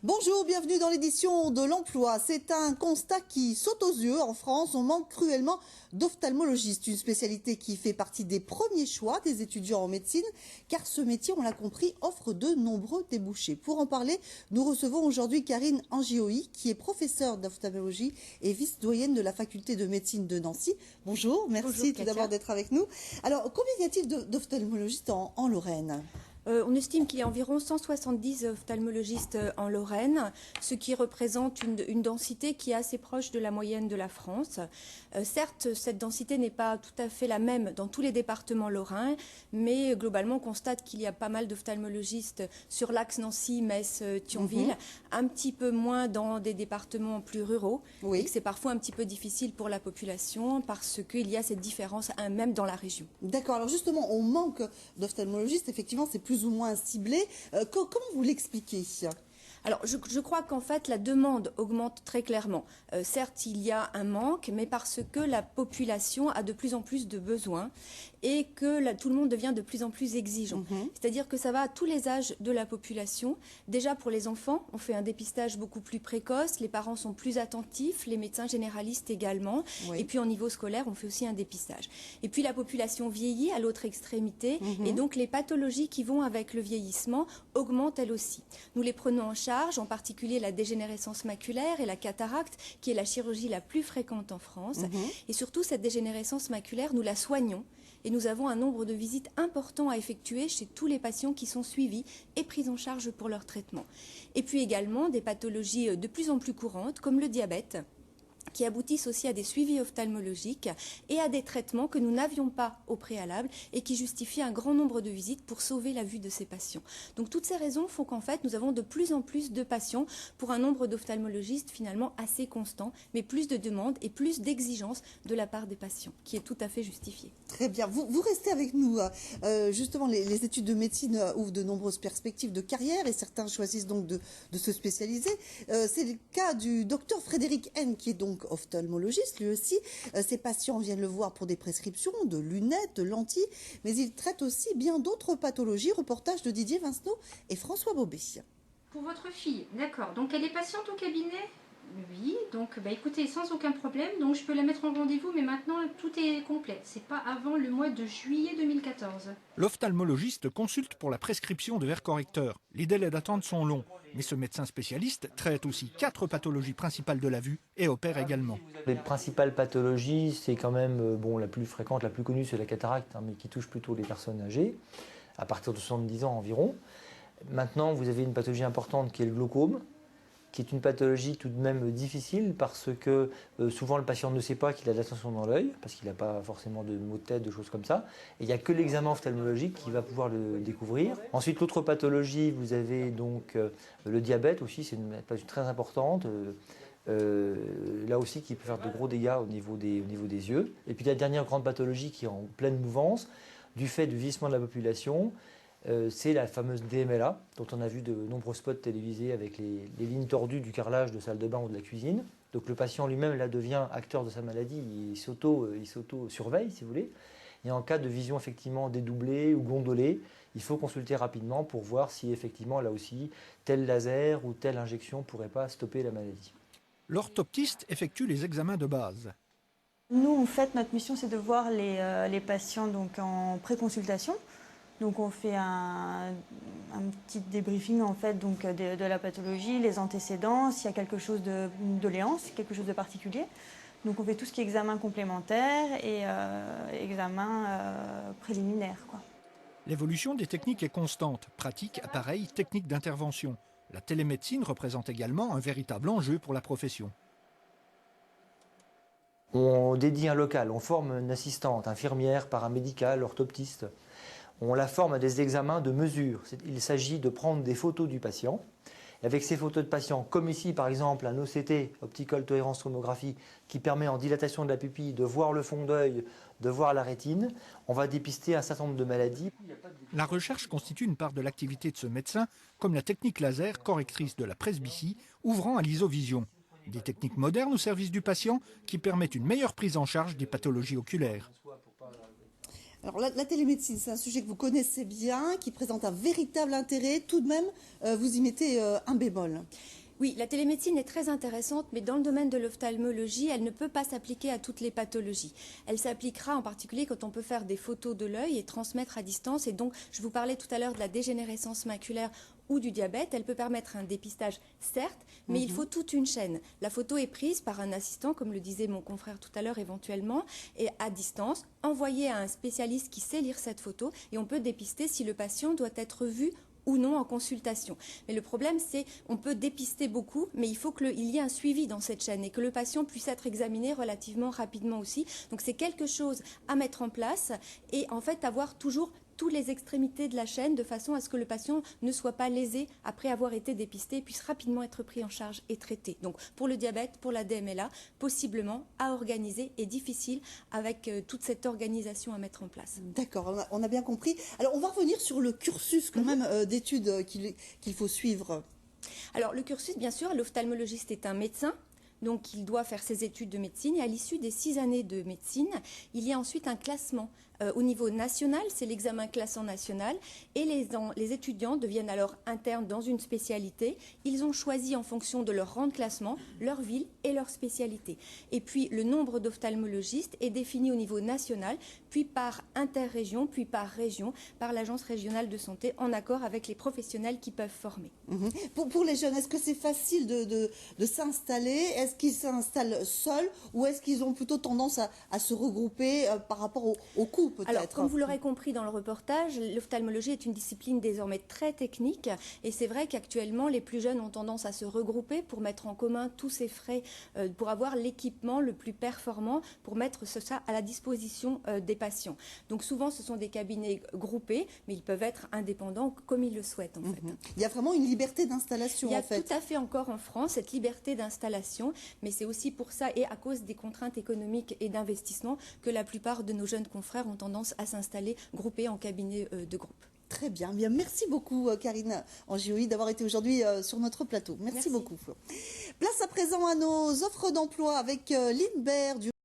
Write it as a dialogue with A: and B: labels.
A: Bonjour, bienvenue dans l'édition de l'emploi. C'est un constat qui saute aux yeux. En France, on manque cruellement d'ophtalmologistes, une spécialité qui fait partie des premiers choix des étudiants en médecine, car ce métier, on l'a compris, offre de nombreux débouchés. Pour en parler, nous recevons aujourd'hui Karine Angioï, qui est professeure d'ophtalmologie et vice-doyenne de la faculté de médecine de Nancy. Bonjour, merci tout d'abord d'être avec nous. Alors, combien y a-t-il d'ophtalmologistes en Lorraine ?
B: On estime qu'il y a environ 170 ophtalmologistes en Lorraine, ce qui représente une densité qui est assez proche de la moyenne de la France. Certes, cette densité n'est pas tout à fait la même dans tous les départements lorrains, mais globalement, on constate qu'il y a pas mal d'ophtalmologistes sur l'axe Nancy, Metz, Thionville, un petit peu moins dans des départements plus ruraux, et que c'est parfois un petit peu difficile pour la population parce qu'il y a cette différence même dans la région.
A: D'accord, alors justement, on manque d'ophtalmologistes, effectivement, c'est plus ou moins ciblé. Comment vous l'expliquez ?
B: Alors, je crois qu'en fait, la demande augmente très clairement. Certes, il y a un manque, mais parce que la population a de plus en plus de besoins et que tout le monde devient de plus en plus exigeant. C'est-à-dire que ça va à tous les âges de la population. Déjà, pour les enfants, on fait un dépistage beaucoup plus précoce, les parents sont plus attentifs, les médecins généralistes également. Et puis, au niveau scolaire, on fait aussi un dépistage. Et puis, la population vieillit à l'autre extrémité, et donc les pathologies qui vont avec le vieillissement augmentent elles aussi. Nous les prenons en charge, en particulier la dégénérescence maculaire et la cataracte, qui est la chirurgie la plus fréquente en France. Et surtout, cette dégénérescence maculaire, nous la soignons et nous avons un nombre de visites important à effectuer chez tous les patients qui sont suivis et pris en charge pour leur traitement. Et puis également des pathologies de plus en plus courantes, comme le diabète, qui aboutissent aussi à des suivis ophtalmologiques et à des traitements que nous n'avions pas au préalable et qui justifient un grand nombre de visites pour sauver la vue de ces patients. Donc toutes ces raisons font qu'en fait nous avons de plus en plus de patients pour un nombre d'ophtalmologistes finalement assez constant, mais plus de demandes et plus d'exigences de la part des patients, qui est tout à fait justifié.
A: Très bien, vous restez avec nous. Justement, les études de médecine ouvrent de nombreuses perspectives de carrière et certains choisissent donc de se spécialiser. C'est le cas du docteur Frédéric N, qui est donc ophtalmologiste, lui aussi. Ses patients viennent le voir pour des prescriptions de lunettes, de lentilles, mais il traite aussi bien d'autres pathologies. Reportage de Didier Vincenot et François Bobet.
C: Pour votre fille, d'accord. Donc elle est patiente au cabinet ? Oui, donc écoutez, sans aucun problème, donc je peux la mettre en rendez-vous, mais maintenant tout est complet. C'est pas avant le mois de juillet 2014.
D: L'ophtalmologiste consulte pour la prescription de verres correcteurs. Les délais d'attente sont longs, mais ce médecin spécialiste traite aussi 4 pathologies principales de la vue et opère également.
E: Les principales pathologies, c'est quand même, la plus fréquente, la plus connue, c'est la cataracte, mais qui touche plutôt les personnes âgées, à partir de 70 ans environ. Maintenant, vous avez une pathologie importante qui est le glaucome, qui est une pathologie tout de même difficile parce que souvent le patient ne sait pas qu'il a de la tension dans l'œil, parce qu'il n'a pas forcément de maux de tête, de choses comme ça. Et il n'y a que l'examen ophtalmologique qui va pouvoir le découvrir. Ensuite, l'autre pathologie, vous avez donc le diabète aussi, c'est une pathologie très importante. Là aussi qui peut faire de gros dégâts au niveau des yeux. Et puis la dernière grande pathologie qui est en pleine mouvance, du fait du vieillissement de la population, c'est la fameuse DMLA, dont on a vu de nombreux spots télévisés avec les lignes tordues du carrelage de salle de bain ou de la cuisine. Donc le patient lui-même là devient acteur de sa maladie, il s'auto-surveille si vous voulez. Et en cas de vision effectivement dédoublée ou gondolée, il faut consulter rapidement pour voir si effectivement là aussi tel laser ou telle injection ne pourrait pas stopper la maladie.
D: L'orthoptiste effectue les examens de base.
F: Nous, en fait, notre mission, c'est de voir les patients donc, en pré-consultation. Donc, on fait un petit débriefing en fait, donc, de la pathologie, les antécédents, s'il y a quelque chose de doléance, quelque chose de particulier. Donc, on fait tout ce qui est examen complémentaire et examen préliminaire, quoi.
D: L'évolution des techniques est constante. Pratique, appareil, technique d'intervention. La télémédecine représente également un véritable enjeu pour la profession.
E: On dédie un local, on forme une assistante, infirmière, paramédicale, orthoptiste. On la forme à des examens de mesure. Il s'agit de prendre des photos du patient. Avec ces photos de patient, comme ici par exemple un OCT, Optical Coherence Tomographie, qui permet en dilatation de la pupille de voir le fond d'œil, de voir la rétine, on va dépister un certain nombre de maladies.
D: La recherche constitue une part de l'activité de ce médecin, comme la technique laser correctrice de la presbytie, ouvrant à l'isovision. Des techniques modernes au service du patient qui permettent une meilleure prise en charge des pathologies oculaires.
A: Alors la télémédecine, c'est un sujet que vous connaissez bien, qui présente un véritable intérêt. Tout de même, vous y mettez un bémol.
B: Oui, la télémédecine est très intéressante, mais dans le domaine de l'ophtalmologie, elle ne peut pas s'appliquer à toutes les pathologies. Elle s'appliquera en particulier quand on peut faire des photos de l'œil et transmettre à distance. Et donc, je vous parlais tout à l'heure de la dégénérescence maculaire ou du diabète. Elle peut permettre un dépistage, certes, mais il faut toute une chaîne. La photo est prise par un assistant, comme le disait mon confrère tout à l'heure éventuellement, et à distance, envoyée à un spécialiste qui sait lire cette photo, et on peut dépister si le patient doit être vu ou non en consultation. Mais le problème, c'est on peut dépister beaucoup, mais il faut qu'il y ait un suivi dans cette chaîne et que le patient puisse être examiné relativement rapidement aussi. Donc c'est quelque chose à mettre en place et en fait avoir toujours toutes les extrémités de la chaîne de façon à ce que le patient ne soit pas lésé après avoir été dépisté et puisse rapidement être pris en charge et traité. Donc pour le diabète, pour la DMLA, possiblement à organiser et difficile avec toute cette organisation à mettre en place.
A: D'accord, on a bien compris. Alors on va revenir sur le cursus quand même d'études qu'il faut suivre.
B: Alors le cursus, bien sûr, l'ophtalmologiste est un médecin. Donc, il doit faire ses études de médecine et à l'issue des 6 années de médecine, il y a ensuite un classement au niveau national, c'est l'examen classant national et les étudiants deviennent alors internes dans une spécialité. Ils ont choisi en fonction de leur rang de classement, leur ville et leur spécialité. Et puis, le nombre d'ophtalmologistes est défini au niveau national, puis par interrégion, puis par région, par l'Agence régionale de santé en accord avec les professionnels qui peuvent former.
A: Pour les jeunes, est-ce que c'est facile de s'installer? Est-ce qu'ils s'installent seuls ou est-ce qu'ils ont plutôt tendance à se regrouper par rapport au coût peut-être?
B: Alors, comme vous l'aurez compris dans le reportage, l'ophtalmologie est une discipline désormais très technique et c'est vrai qu'actuellement, les plus jeunes ont tendance à se regrouper pour mettre en commun tous ces frais, pour avoir l'équipement le plus performant, pour mettre ça à la disposition des patients. Donc souvent, ce sont des cabinets groupés, mais ils peuvent être indépendants comme ils le souhaitent en fait.
A: Il y a vraiment une liberté d'installation en fait.
B: Il y a tout à fait encore en France cette liberté d'installation, mais c'est aussi pour ça et à cause des contraintes économiques et d'investissement que la plupart de nos jeunes confrères ont tendance à s'installer groupés en cabinet de groupe.
A: Très bien. Bien, merci beaucoup Karine Angioï d'avoir été aujourd'hui sur notre plateau. Merci beaucoup. Place à présent à nos offres d'emploi avec Lindbergh du